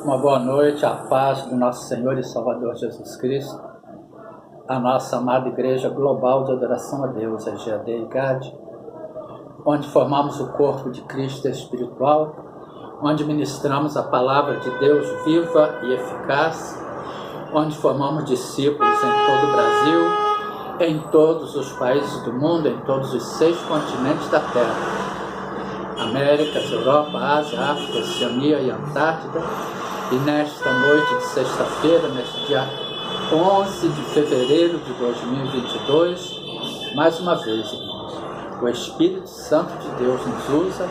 Uma boa noite, a paz do nosso Senhor e Salvador Jesus Cristo, a nossa amada Igreja Global de Adoração a Deus, a EGAD e GAD, onde formamos o corpo de Cristo espiritual, onde ministramos a palavra de Deus viva e eficaz, onde formamos discípulos em todo o Brasil, em todos os países do mundo, em todos os 6 continentes da Terra, Américas, Europa, Ásia, África, Oceania e Antártida. E nesta noite de sexta-feira, neste dia 11 de fevereiro de 2022, mais uma vez, irmãos, o Espírito Santo de Deus nos usa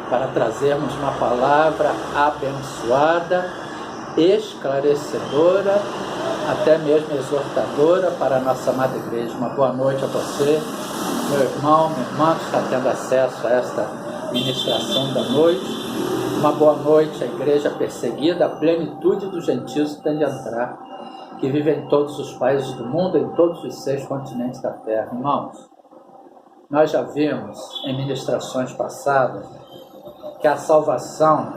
para trazermos uma palavra abençoada, esclarecedora, até mesmo exortadora para a nossa amada igreja. Uma boa noite a você, meu irmão, minha irmã, que está tendo acesso a esta ministração da noite. Uma boa noite à igreja perseguida, a plenitude dos gentios que tem de entrar, que vive em todos os países do mundo, em todos os 6 continentes da terra. Irmãos, nós já vimos em ministrações passadas que a salvação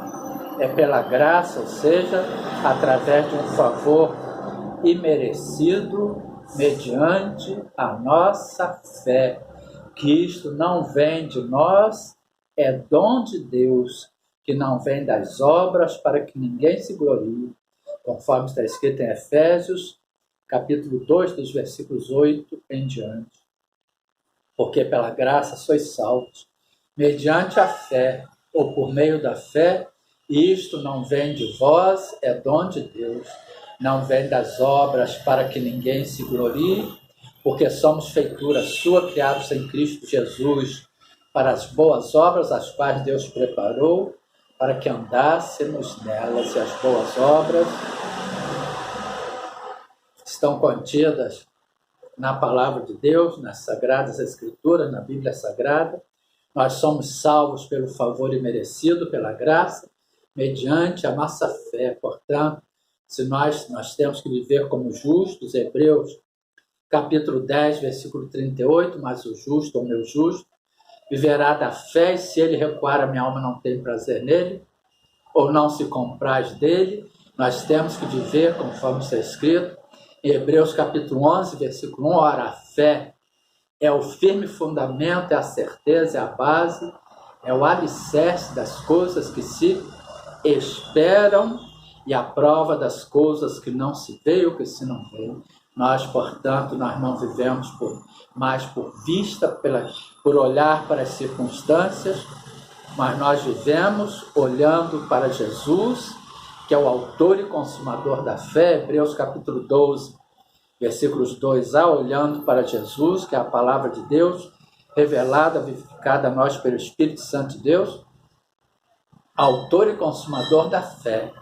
é pela graça, ou seja, através de um favor imerecido, mediante a nossa fé, que isto não vem de nós, é dom de Deus, que não vem das obras, para que ninguém se glorie, conforme está escrito em Efésios, capítulo 2, dos versículos 8 em diante. Porque pela graça sois salvos, mediante a fé, ou por meio da fé, e isto não vem de vós, é dom de Deus, não vem das obras, para que ninguém se glorie, porque somos feitura sua, criados em Cristo Jesus, para as boas obras, as quais Deus preparou, para que andássemos nelas. E as boas obras estão contidas na palavra de Deus, nas Sagradas Escrituras, na Bíblia Sagrada. Nós somos salvos pelo favor imerecido, pela graça, mediante a nossa fé. Portanto, se nós temos que viver como justos, Hebreus, capítulo 10, versículo 38, mas o justo, ou meu justo, viverá da fé, e se ele recuar, a minha alma não tem prazer nele, ou não se compraz dele. Nós temos que viver conforme está escrito em Hebreus capítulo 11, versículo 1, ora, a fé é o firme fundamento, é a certeza, é a base, é o alicerce das coisas que se esperam e a prova das coisas que não se veem ou que se não veem. Nós, portanto, nós não vivemos mais por vista, por olhar para as circunstâncias, mas nós vivemos olhando para Jesus, que é o autor e consumador da fé, Hebreus capítulo 12, versículos 2a, olhando para Jesus, que é a palavra de Deus, revelada, vivificada a nós pelo Espírito Santo de Deus, autor e consumador da fé,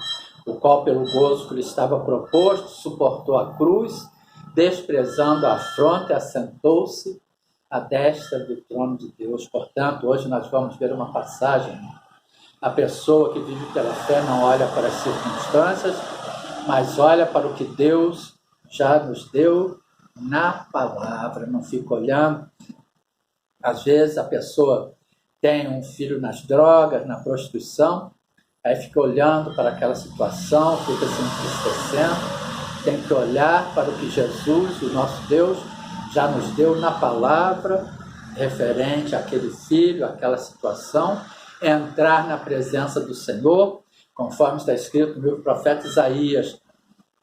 o qual, pelo gozo que lhe estava proposto, suportou a cruz, desprezando a afronta, assentou-se à destra do trono de Deus. Portanto, hoje nós vamos ver uma passagem. A pessoa que vive pela fé não olha para as circunstâncias, mas olha para o que Deus já nos deu na palavra. Não fica olhando. Às vezes a pessoa tem um filho nas drogas, na prostituição, aí fica olhando para aquela situação, fica se entristecendo. Tem que olhar para o que Jesus, o nosso Deus, já nos deu na palavra, referente àquele filho, àquela situação, entrar na presença do Senhor, conforme está escrito no livro do profeta Isaías,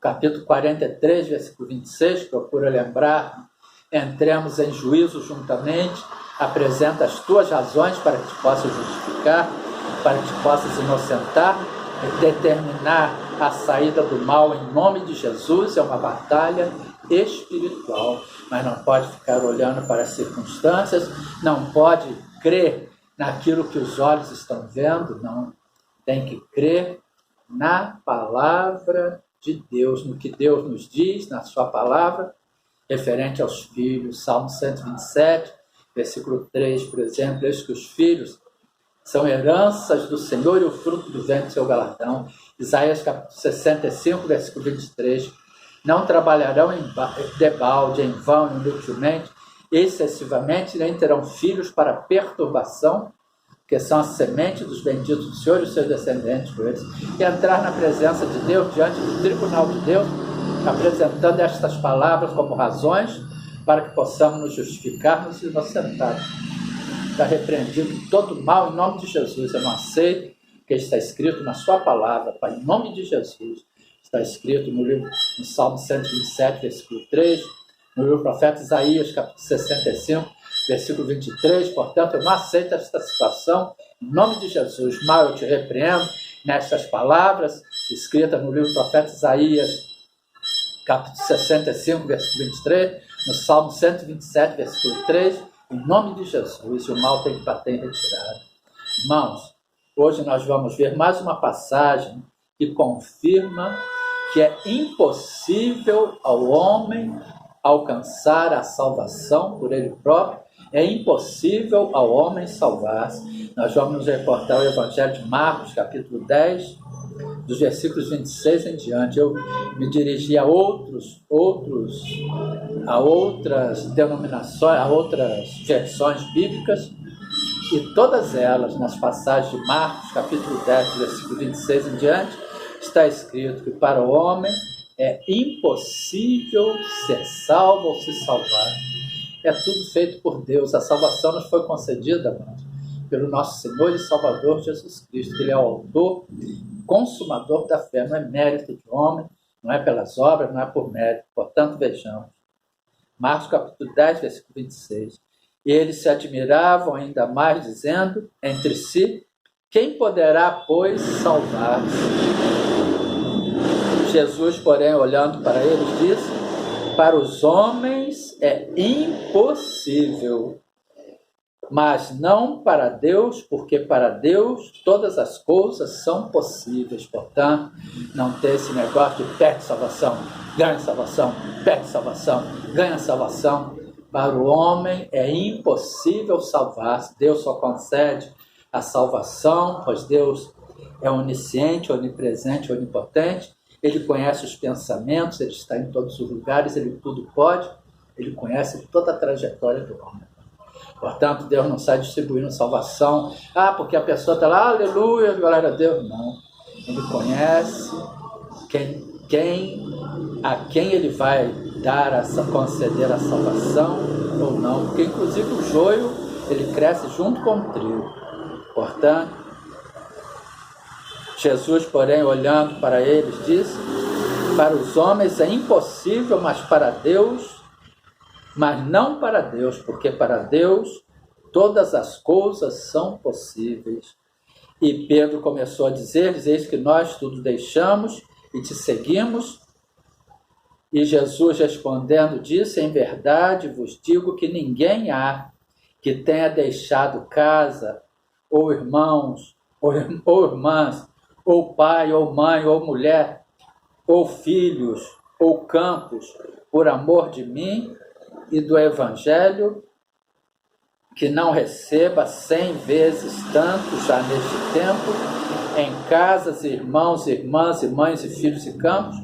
capítulo 43, versículo 26, procura lembrar, entremos em juízo juntamente, apresenta as tuas razões para que te possas justificar, para que te possas inocentar, e determinar a saída do mal em nome de Jesus. É uma batalha espiritual, mas não pode ficar olhando para as circunstâncias, não pode crer naquilo que os olhos estão vendo, não. Tem que crer na palavra de Deus, no que Deus nos diz, na sua palavra, referente aos filhos. Salmo 127, versículo 3, por exemplo, diz que os filhos são heranças do Senhor e o fruto do ventre seu galardão. Isaías capítulo 65, versículo 23. Não trabalharão debalde, em vão, inutilmente, excessivamente, nem terão filhos para perturbação, que são a semente dos benditos do Senhor e os seus descendentes com eles, e entrar na presença de Deus, diante do tribunal de Deus, apresentando estas palavras como razões para que possamos nos justificar, nos inocentar. Está repreendido todo mal em nome de Jesus. Eu não aceito o que está escrito na sua palavra, Pai, em nome de Jesus. Está escrito no Salmo 127, versículo 3, no livro do profeta Isaías, capítulo 65, versículo 23. Portanto, eu não aceito esta situação. Em nome de Jesus, mal eu te repreendo nestas palavras, escritas no livro do profeta Isaías, capítulo 65, versículo 23, no Salmo 127, versículo 3, em nome de Jesus, o mal tem que bater em retirada. Irmãos, hoje nós vamos ver mais uma passagem que confirma que é impossível ao homem alcançar a salvação por ele próprio, é impossível ao homem salvar-se. Nós vamos nos reportar o Evangelho de Marcos, capítulo 10, dos versículos 26 em diante. Eu me dirigi a outras denominações, a outras versões bíblicas, e todas elas, nas passagens de Marcos, capítulo 10, versículo 26 em diante, está escrito que para o homem é impossível ser salvo ou se salvar. É tudo feito por Deus. A salvação nos foi concedida, irmãos, pelo nosso Senhor e Salvador Jesus Cristo. Ele é o autor, consumador da fé. Não é mérito de homem, não é pelas obras, não é por mérito. Portanto, vejamos. Marcos capítulo 10, versículo 26. E eles se admiravam ainda mais, dizendo entre si: quem poderá, pois, salvar-se? Jesus, porém, olhando para eles, disse: para os homens é impossível, mas não para Deus, porque para Deus todas as coisas são possíveis. Portanto, não ter esse negócio de perde salvação, ganha salvação, perde salvação, ganha salvação. Para o homem é impossível salvar-se. Deus só concede a salvação, pois Deus é onisciente, onipresente, onipotente. Ele conhece os pensamentos, ele está em todos os lugares, ele tudo pode, ele conhece toda a trajetória do homem. Portanto, Deus não sai distribuindo salvação. Porque a pessoa está lá, aleluia, glória a Deus. Não. Ele conhece a quem ele vai conceder a salvação ou não. Porque, inclusive, o joio, ele cresce junto com o trigo. Portanto, Jesus, porém, olhando para eles, disse: para os homens é impossível, mas não para Deus, porque para Deus todas as coisas são possíveis. E Pedro começou a dizer-lhes: eis que nós tudo deixamos e te seguimos. E Jesus, respondendo, disse: em verdade vos digo que ninguém há que tenha deixado casa, ou irmãos, ou irmãs, ou pai, ou mãe, ou mulher, ou filhos, ou campos, por amor de mim e do Evangelho, que não receba 100 vezes tanto já neste tempo, em casas, irmãos, irmãs, e mães, e filhos e campos,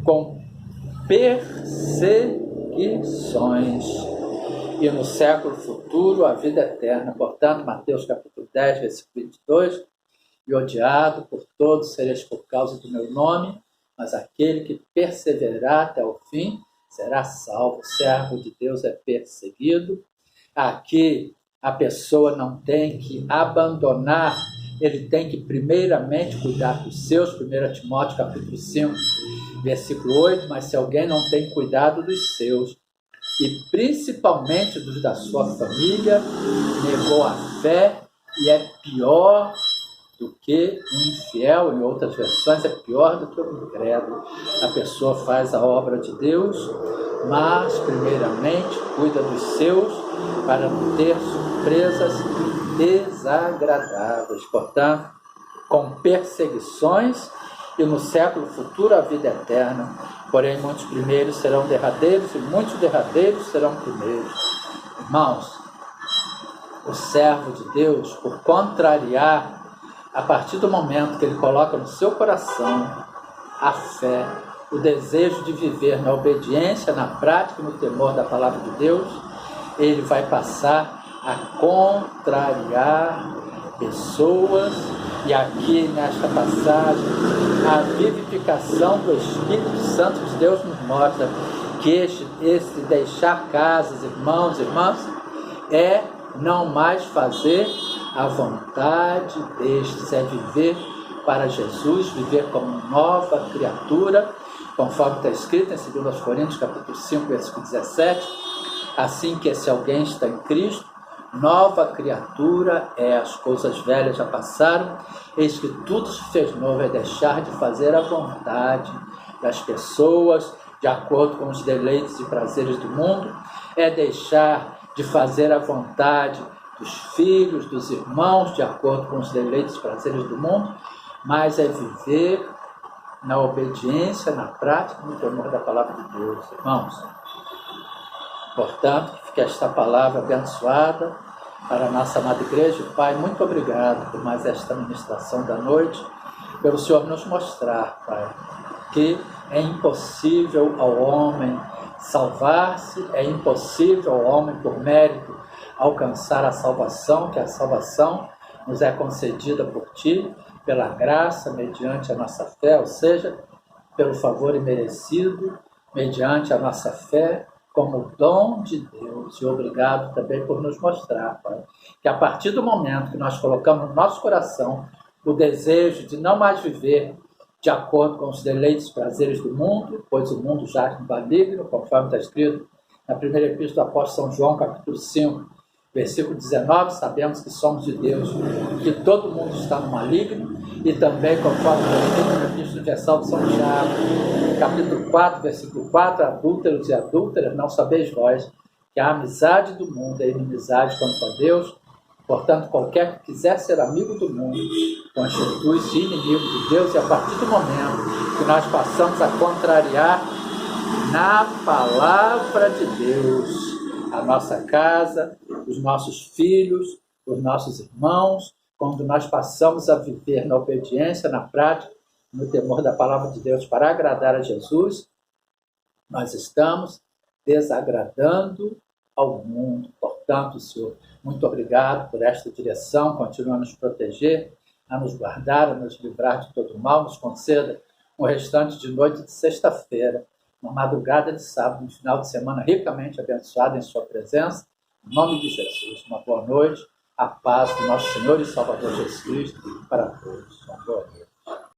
com perseguições, e no século futuro a vida eterna. Portanto, Mateus capítulo 10, versículo 22, e odiado por todos sereis por causa do meu nome, mas aquele que perseverar até o fim será salvo. O servo de Deus é perseguido. Aqui a pessoa não tem que abandonar, ele tem que primeiramente cuidar dos seus, 1 Timóteo capítulo 5, versículo 8, mas se alguém não tem cuidado dos seus, e principalmente dos da sua família, negou a fé e é pior do que um infiel, em outras versões, é pior do que um incrédulo. A pessoa faz a obra de Deus, mas, primeiramente, cuida dos seus para não ter surpresas desagradáveis. Portanto, com perseguições, e no século futuro a vida eterna. Porém, muitos primeiros serão derradeiros, e muitos derradeiros serão primeiros. Irmãos, o servo de Deus, por contrariar, a partir do momento que ele coloca no seu coração a fé, o desejo de viver na obediência, na prática, no temor da palavra de Deus, ele vai passar a contrariar pessoas, e aqui nesta passagem, a vivificação do Espírito Santo de Deus nos mostra que esse deixar casas, irmãos e irmãs, é não mais fazer a vontade destes, é viver para Jesus, viver como nova criatura, conforme está escrito em 2 Coríntios, capítulo 5, versículo 17, assim que esse alguém está em Cristo, nova criatura é, as coisas velhas já passaram, eis que tudo se fez novo, é deixar de fazer a vontade das pessoas, de acordo com os deleites e prazeres do mundo, é deixar de fazer a vontade dos filhos, dos irmãos, de acordo com os deleites e prazeres do mundo, mas é viver na obediência, na prática, no temor da palavra de Deus, irmãos. Portanto, que fique esta palavra abençoada para a nossa amada igreja. Pai, muito obrigado por mais esta ministração da noite, pelo Senhor nos mostrar, Pai, que é impossível ao homem salvar-se, é impossível ao homem, por mérito, alcançar a salvação, que a salvação nos é concedida por Ti, pela graça, mediante a nossa fé, ou seja, pelo favor imerecido, mediante a nossa fé, como dom de Deus. E obrigado também por nos mostrar, Pai, que a partir do momento que nós colocamos no nosso coração o desejo de não mais viver de acordo com os deleites e prazeres do mundo, pois o mundo jaz no maligno, conforme está escrito na primeira epístola do apóstolo São João, capítulo 5, versículo 19, sabemos que somos de Deus, que todo mundo está no maligno, e também, conforme está escrito na epístola universal de São Tiago, capítulo 4, versículo 4, adúlteros e adúlteras, não sabeis vós que a amizade do mundo é inimizade contra Deus, portanto, qualquer que quiser ser amigo do mundo, constitui-se inimigo de Deus, e a partir do momento que nós passamos a contrariar na palavra de Deus a nossa casa, os nossos filhos, os nossos irmãos, quando nós passamos a viver na obediência, na prática, no temor da palavra de Deus para agradar a Jesus, nós estamos desagradando ao mundo. Portanto, Senhor, muito obrigado por esta direção, continua a nos proteger, a nos guardar, a nos livrar de todo mal, nos conceda um restante de noite de sexta-feira, uma madrugada de sábado, um final de semana ricamente abençoado em sua presença. Em nome de Jesus, uma boa noite, a paz do nosso Senhor e Salvador Jesus Cristo para todos. Uma boa noite.